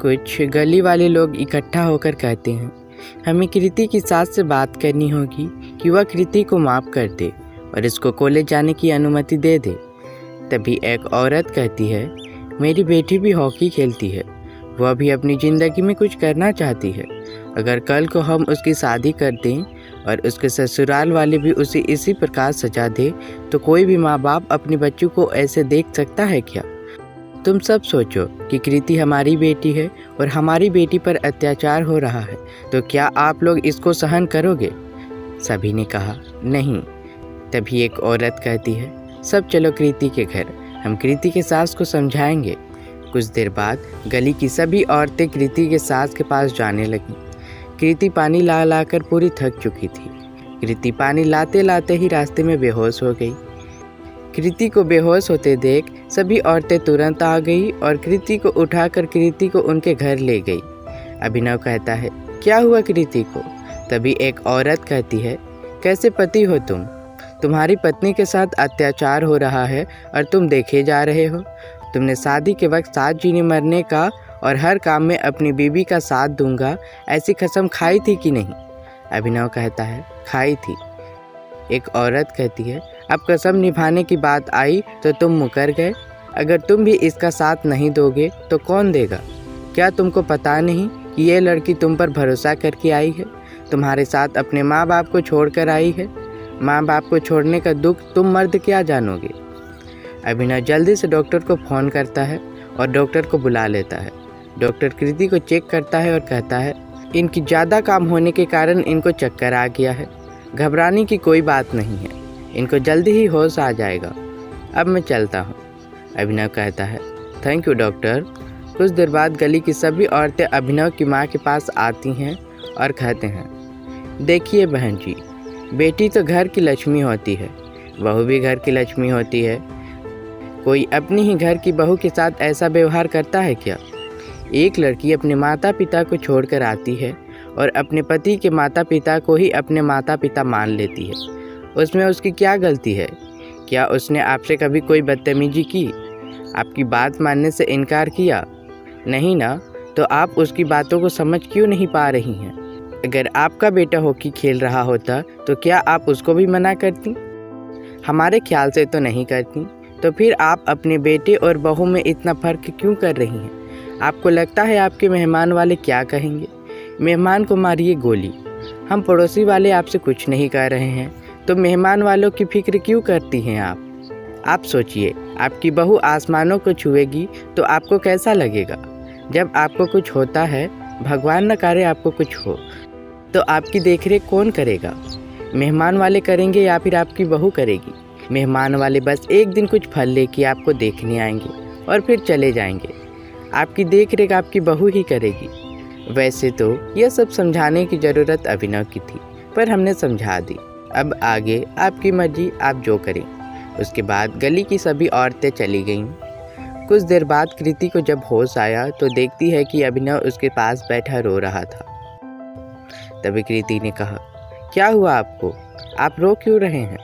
कुछ गली वाले लोग इकट्ठा होकर कहते हैं, हमें कृति की सास से बात करनी होगी कि वह कृति को माफ़ कर दे और इसको कॉलेज जाने की अनुमति दे दे। तभी एक औरत कहती है, मेरी बेटी भी हॉकी खेलती है, वह भी अपनी ज़िंदगी में कुछ करना चाहती है। अगर कल को हम उसकी शादी कर दें और उसके ससुराल वाले भी उसे इसी प्रकार सजा दे तो कोई भी माँ बाप अपने बच्चों को ऐसे देख सकता है क्या? तुम सब सोचो कि कृति हमारी बेटी है और हमारी बेटी पर अत्याचार हो रहा है, तो क्या आप लोग इसको सहन करोगे? सभी ने कहा नहीं। तभी एक औरत कहती है, सब चलो कृति के घर, हम कृति के सास को समझाएंगे। कुछ देर बाद गली की सभी औरतें कृति के सास के पास जाने लगीं। कृति पानी ला लाकर पूरी थक चुकी थी। कृति पानी लाते लाते ही रास्ते में बेहोश हो गई। कृति को बेहोश होते देख सभी औरतें तुरंत आ गई और कृति को उठाकर कृति को उनके घर ले गई। अभिनव कहता है, क्या हुआ कृति को? तभी एक औरत कहती है, कैसे पति हो तुम? तुम्हारी पत्नी के साथ अत्याचार हो रहा है और तुम देखे जा रहे हो। तुमने शादी के वक्त साथ जीने मरने का और हर काम में अपनी बीवी का साथ दूंगा ऐसी कसम खाई थी कि नहीं? अभिनव कहता है, खाई थी। एक औरत कहती है, अब कसम निभाने की बात आई तो तुम मुकर गए। अगर तुम भी इसका साथ नहीं दोगे तो कौन देगा? क्या तुमको पता नहीं कि ये लड़की तुम पर भरोसा करके आई है, तुम्हारे साथ अपने माँ बाप को छोड़कर आई है? माँ बाप को छोड़ने का दुख तुम मर्द क्या जानोगे? अभिनव जल्दी से डॉक्टर को फ़ोन करता है और डॉक्टर को बुला लेता है। डॉक्टर कृति को चेक करता है और कहता है, इनकी ज़्यादा काम होने के कारण इनको चक्कर आ गया है। घबराने की कोई बात नहीं है, इनको जल्दी ही होश आ जाएगा। अब मैं चलता हूँ। अभिनव कहता है, थैंक यू डॉक्टर। कुछ देर बाद गली की सभी औरतें अभिनव की माँ के पास आती हैं और कहते हैं, देखिए बहन जी, बेटी तो घर की लक्ष्मी होती है, बहू भी घर की लक्ष्मी होती है। कोई अपनी ही घर की बहू के साथ ऐसा व्यवहार करता है क्या? एक लड़की अपने माता पिता को छोड़कर आती है और अपने पति के माता पिता को ही अपने माता पिता मान लेती है। उसमें उसकी क्या गलती है? क्या उसने आपसे कभी कोई बदतमीजी की? आपकी बात मानने से इनकार किया? नहीं ना, तो आप उसकी बातों को समझ क्यों नहीं पा रही हैं? अगर आपका बेटा हॉकी खेल रहा होता तो क्या आप उसको भी मना करती? हमारे ख्याल से तो नहीं करती। तो फिर आप अपने बेटे और बहू में इतना फ़र्क क्यों कर रही हैं? आपको लगता है आपके मेहमान वाले क्या कहेंगे? मेहमान को मारिए गोली। हम पड़ोसी वाले आपसे कुछ नहीं कह रहे हैं, तो मेहमान वालों की फिक्र क्यों करती हैं आप? आप सोचिए, आपकी बहू आसमानों को छुएगी तो आपको कैसा लगेगा? जब आपको कुछ होता है, भगवान न करे आपको कुछ हो, तो आपकी देखरेख कौन करेगा? मेहमान वाले करेंगे या फिर आपकी बहू करेगी? मेहमान वाले बस एक दिन कुछ फल लेके आपको देखने आएंगे और फिर चले जाएंगे। आपकी देखरेख आपकी बहू ही करेगी। वैसे तो यह सब समझाने की ज़रूरत अभिनव की थी, पर हमने समझा दी। अब आगे आपकी मर्जी, आप जो करें। उसके बाद गली की सभी औरतें चली गईं। कुछ देर बाद कृति को जब होश आया तो देखती है कि अभिनव उसके पास बैठा रो रहा था। तभी कृति ने कहा, क्या हुआ आपको? आप रो क्यों रहे हैं?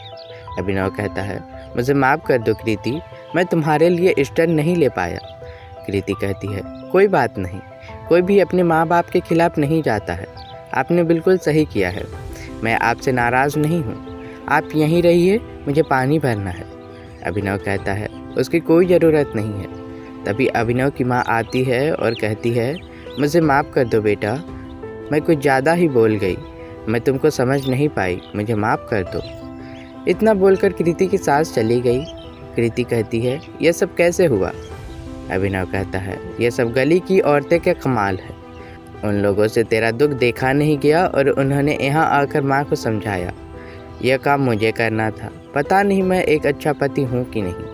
अभिनव कहता है, मुझे माफ़ कर दो कृति, मैं तुम्हारे लिए स्टैंड नहीं ले पाया। कृति कहती है, कोई बात नहीं, कोई भी अपने माँ बाप के खिलाफ नहीं जाता है। आपने बिल्कुल सही किया है, मैं आपसे नाराज़ नहीं हूँ। आप यहीं रहिए, मुझे पानी भरना है। अभिनव कहता है, उसकी कोई ज़रूरत नहीं है। तभी अभिनव की माँ आती है और कहती है, मुझे माफ़ कर दो बेटा, मैं कुछ ज़्यादा ही बोल गई, मैं तुमको समझ नहीं पाई, मुझे माफ़ कर दो। इतना बोलकर कृति की सास चली गई। कृति कहती है, यह सब कैसे हुआ? अभिनव कहता है, यह सब गली की औरतें का कमाल है। उन लोगों से तेरा दुख देखा नहीं गया और उन्होंने यहाँ आकर माँ को समझाया। यह काम मुझे करना था, पता नहीं मैं एक अच्छा पति हूँ कि नहीं।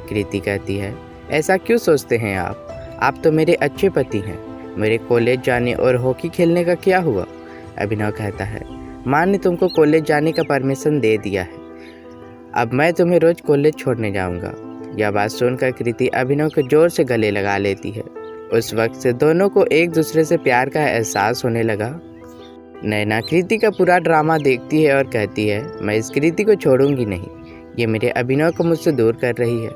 कृति कहती है, ऐसा क्यों सोचते हैं आप तो मेरे अच्छे पति हैं। मेरे कॉलेज जाने और हॉकी खेलने का क्या हुआ? अभिनव कहता है, माँ ने तुमको कॉलेज जाने का परमिशन दे दिया है, अब मैं तुम्हें रोज़ कॉलेज छोड़ने जाऊँगा। यह बात सुनकर कृति अभिनव को जोर से गले लगा लेती है। उस वक्त से दोनों को एक दूसरे से प्यार का एहसास होने लगा। नैना कृति का पूरा ड्रामा देखती है और कहती है, मैं इस कृति को छोड़ूंगी नहीं, ये मेरे अभिनव को मुझसे दूर कर रही है।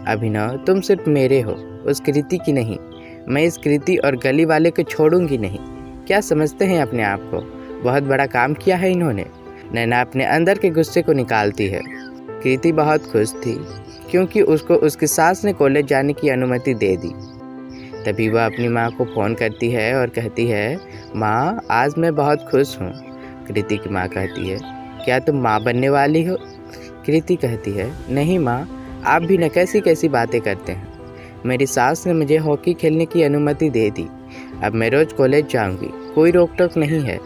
अभिनव, तुम सिर्फ मेरे हो, उस कृति की नहीं। मैं इस कृति और गली वाले को छोड़ूंगी नहीं। क्या समझते हैं अपने आप को? बहुत बड़ा काम किया है इन्होंने। नैना अपने अंदर के गुस्से को निकालती है। कृति बहुत खुश थी क्योंकि उसको उसकी सास ने कॉलेज जाने की अनुमति दे दी। तभी वह अपनी माँ को फ़ोन करती है और कहती है, माँ आज मैं बहुत खुश हूँ। कृति की माँ कहती है, क्या तुम माँ बनने वाली हो? कृति कहती है, नहीं माँ, आप भी न कैसी कैसी बातें करते हैं। मेरी सास ने मुझे हॉकी खेलने की अनुमति दे दी। अब मैं रोज़ कॉलेज जाऊंगी, कोई रोक टोक नहीं है।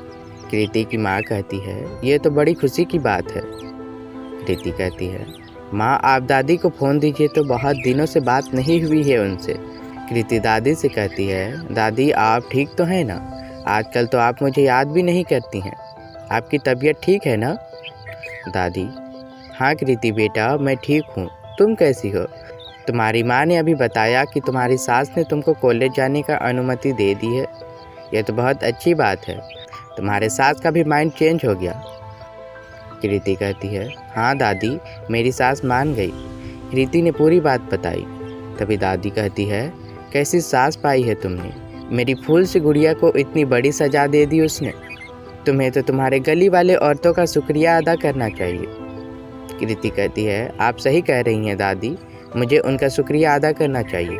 कृति की माँ कहती है, ये तो बड़ी खुशी की बात है। कृति कहती है, माँ आप दादी को फ़ोन दीजिए, तो बहुत दिनों से बात नहीं हुई है उनसे। कृति दादी से कहती है, दादी आप ठीक तो हैं ना? आजकल तो आप मुझे याद भी नहीं करती हैं। आपकी तबीयत ठीक है ना? दादी, हाँ कृति बेटा, मैं ठीक हूँ। तुम कैसी हो? तुम्हारी माँ ने अभी बताया कि तुम्हारी सास ने तुमको कॉलेज जाने का अनुमति दे दी है। यह तो बहुत अच्छी बात है। तुम्हारे सास का भी माइंड चेंज हो गया। कृति कहती है, हाँ दादी, मेरी सास मान गई। कृति ने पूरी बात बताई। तभी दादी कहती है, कैसी सास पाई है तुमने? मेरी फूल सी गुड़िया को इतनी बड़ी सजा दे दी उसने। तुम्हें तो तुम्हारे गली वाले औरतों का शुक्रिया अदा करना चाहिए। कृति कहती है, आप सही कह रही हैं दादी, मुझे उनका शुक्रिया अदा करना चाहिए।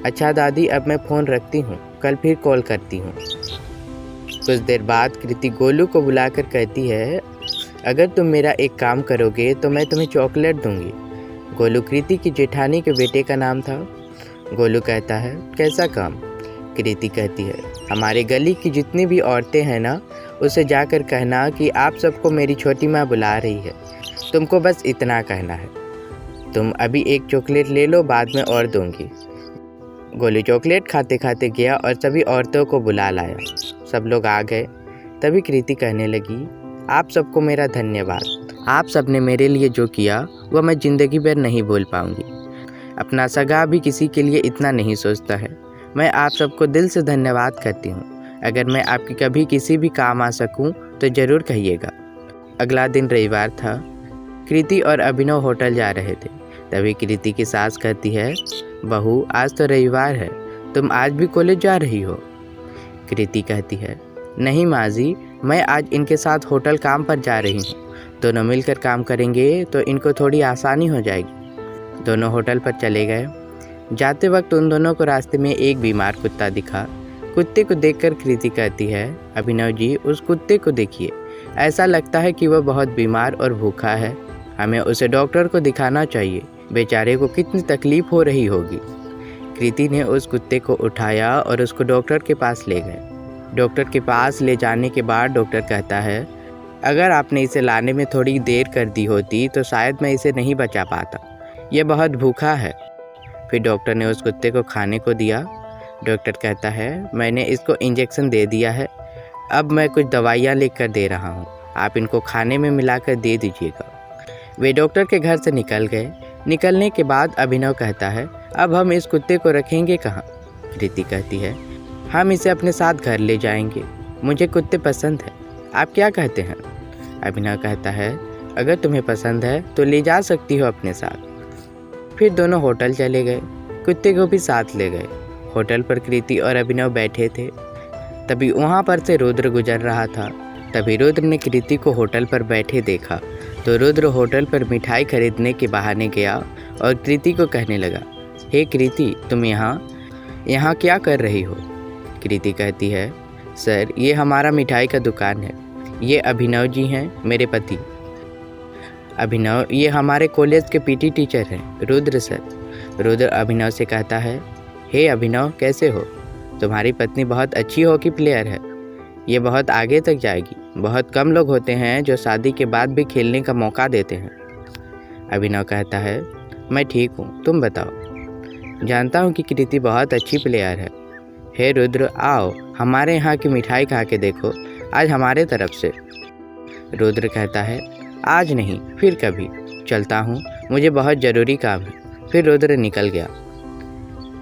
अच्छा दादी, अब मैं फ़ोन रखती हूँ, कल फिर कॉल करती हूँ। कुछ देर बाद कृति गोलू को बुलाकर कहती है, अगर तुम मेरा एक काम करोगे तो मैं तुम्हें चॉकलेट दूंगी। गोलू कृति की जेठानी के बेटे का नाम था। गोलू कहता है, कैसा काम? कृति कहती है, हमारे गली की जितनी भी औरतें हैं ना, उसे जाकर कहना कि आप सबको मेरी छोटी माँ बुला रही है। तुमको बस इतना कहना है। तुम अभी एक चॉकलेट ले लो, बाद में और दूंगी। गोलू चॉकलेट खाते खाते गया और सभी औरतों को बुला लाया। सब लोग आ गए। तभी कृति कहने लगी, आप सबको मेरा धन्यवाद। आप सब ने मेरे लिए जो किया वह मैं ज़िंदगी भर नहीं भूल पाऊंगी। अपना सगा भी किसी के लिए इतना नहीं सोचता है। मैं आप सबको दिल से धन्यवाद करती हूँ। अगर मैं आपकी कभी किसी भी काम आ सकूँ तो ज़रूर कहिएगा। अगला दिन रविवार था। कृति और अभिनव होटल जा रहे थे। तभी कृति की सास कहती है, बहू आज तो रविवार है, तुम आज भी कॉलेज जा रही हो? कृति कहती है, नहीं माँ जी, मैं आज इनके साथ होटल काम पर जा रही हूँ। दोनों मिलकर काम करेंगे तो इनको थोड़ी आसानी हो जाएगी। दोनों होटल पर चले गए। जाते वक्त उन दोनों को रास्ते में एक बीमार कुत्ता दिखा। कुत्ते को देखकर कृति कहती है, अभिनव जी उस कुत्ते को देखिए, ऐसा लगता है कि वह बहुत बीमार और भूखा है। हमें उसे डॉक्टर को दिखाना चाहिए, बेचारे को कितनी तकलीफ हो रही होगी। कृति ने उस कुत्ते को उठाया और उसको डॉक्टर के पास ले गए। डॉक्टर के पास ले जाने के बाद डॉक्टर कहता है, अगर आपने इसे लाने में थोड़ी देर कर दी होती तो शायद मैं इसे नहीं बचा पाता। यह बहुत भूखा है। फिर डॉक्टर ने उस कुत्ते को खाने को दिया। डॉक्टर कहता है, मैंने इसको इंजेक्शन दे दिया है, अब मैं कुछ दवाइयाँ लिख कर दे रहा हूँ, आप इनको खाने में मिलाकर दे दीजिएगा। वे डॉक्टर के घर से निकल गए। निकलने के बाद अभिनव कहता है, अब हम इस कुत्ते को रखेंगे कहाँ? कृति कहती है, हम इसे अपने साथ घर ले जाएंगे, मुझे कुत्ते पसंद है, आप क्या कहते हैं? अभिनव कहता है, अगर तुम्हें पसंद है तो ले जा सकती हो अपने साथ। फिर दोनों होटल चले गए, कुत्ते को भी साथ ले गए। होटल पर कृति और अभिनव बैठे थे। तभी वहाँ पर से रुद्र गुजर रहा था। तभी रुद्र ने कृति को होटल पर बैठे देखा तो रुद्र होटल पर मिठाई खरीदने के बहाने गया और कृति को कहने लगा, हे कृति, तुम यहाँ क्या कर रही हो? कृति कहती है, सर ये हमारा मिठाई का दुकान है, ये अभिनव जी हैं मेरे पति। अभिनव ये हमारे कॉलेज के पीटी टीचर हैं, रुद्र सर। रुद्र अभिनव से कहता है, हे अभिनव कैसे हो? तुम्हारी पत्नी बहुत अच्छी हॉकी प्लेयर है, ये बहुत आगे तक जाएगी। बहुत कम लोग होते हैं जो शादी के बाद भी खेलने का मौका देते हैं। अभिनव कहता है, मैं ठीक हूँ, तुम बताओ। जानता हूँ कि कृति बहुत अच्छी प्लेयर है। हे रुद्र, आओ हमारे यहाँ की मिठाई खा के देखो, आज हमारे तरफ से। रुद्र कहता है, आज नहीं फिर कभी, चलता हूँ, मुझे बहुत ज़रूरी काम है। फिर रुद्र निकल गया।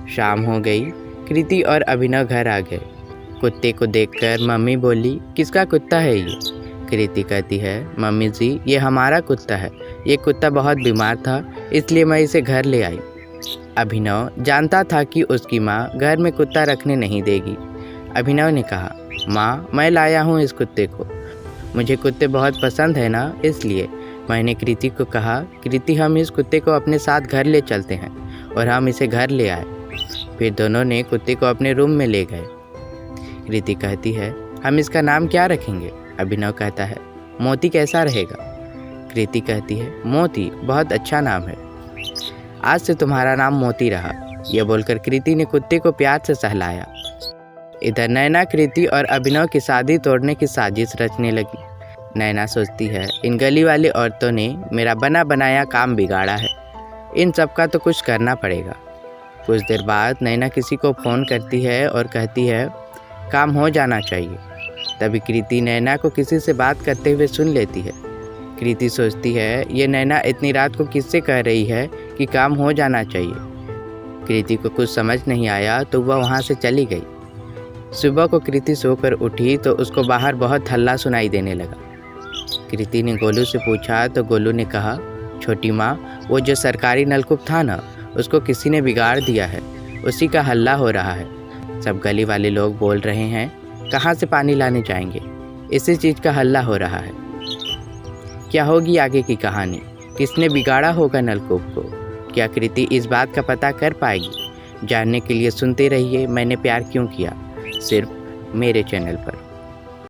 शाम हो गई। कृति और अभिनव घर आ गए। कुत्ते को देखकर मम्मी बोली, किसका कुत्ता है ये? कृति कहती है, मम्मी जी ये हमारा कुत्ता है, ये कुत्ता बहुत बीमार था इसलिए मैं इसे घर ले आई। अभिनव जानता था कि उसकी माँ घर में कुत्ता रखने नहीं देगी। अभिनव ने कहा, माँ, मैं लाया हूँ इस कुत्ते को। मुझे कुत्ते बहुत पसंद है ना, इसलिए मैंने कृति को कहा, कृति, हम इस कुत्ते को अपने साथ घर ले चलते हैं, और हम इसे घर ले आए। फिर दोनों ने कुत्ते को अपने रूम में ले गए। कृति कहती है, हम इसका नाम क्या रखेंगे? अभिनव कहता है, मोती कैसा रहेगा? कृति कहती है, मोती बहुत अच्छा नाम है, आज से तुम्हारा नाम मोती रहा। यह बोलकर कृति ने कुत्ते को प्यार से सहलाया। इधर नैना कृति और अभिनव की शादी तोड़ने की साजिश रचने लगी। नैना सोचती है, इन गली वाली औरतों ने मेरा बना बनाया काम बिगाड़ा है, इन सब का तो कुछ करना पड़ेगा। कुछ देर बाद नैना किसी को फ़ोन करती है और कहती है, काम हो जाना चाहिए। तभी कृति नैना को किसी से बात करते हुए सुन लेती है। कृति सोचती है, ये नैना इतनी रात को किससे कह रही है कि काम हो जाना चाहिए। कृति को कुछ समझ नहीं आया तो वह वहाँ से चली गई। सुबह को कृति सोकर उठी तो उसको बाहर बहुत हल्ला सुनाई देने लगा। कृति ने गोलू से पूछा तो गोलू ने कहा, छोटी माँ, वो जो सरकारी नलकूप था ना, उसको किसी ने बिगाड़ दिया है, उसी का हल्ला हो रहा है। सब गली वाले लोग बोल रहे हैं, कहाँ से पानी लाने जाएंगे, इसी चीज़ का हल्ला हो रहा है। क्या होगी आगे की कहानी? किसने बिगाड़ा होगा नलकूप को? क्या कृति इस बात का पता कर पाएगी? जानने के लिए सुनते रहिए मैंने प्यार क्यों किया, सिर्फ मेरे चैनल पर।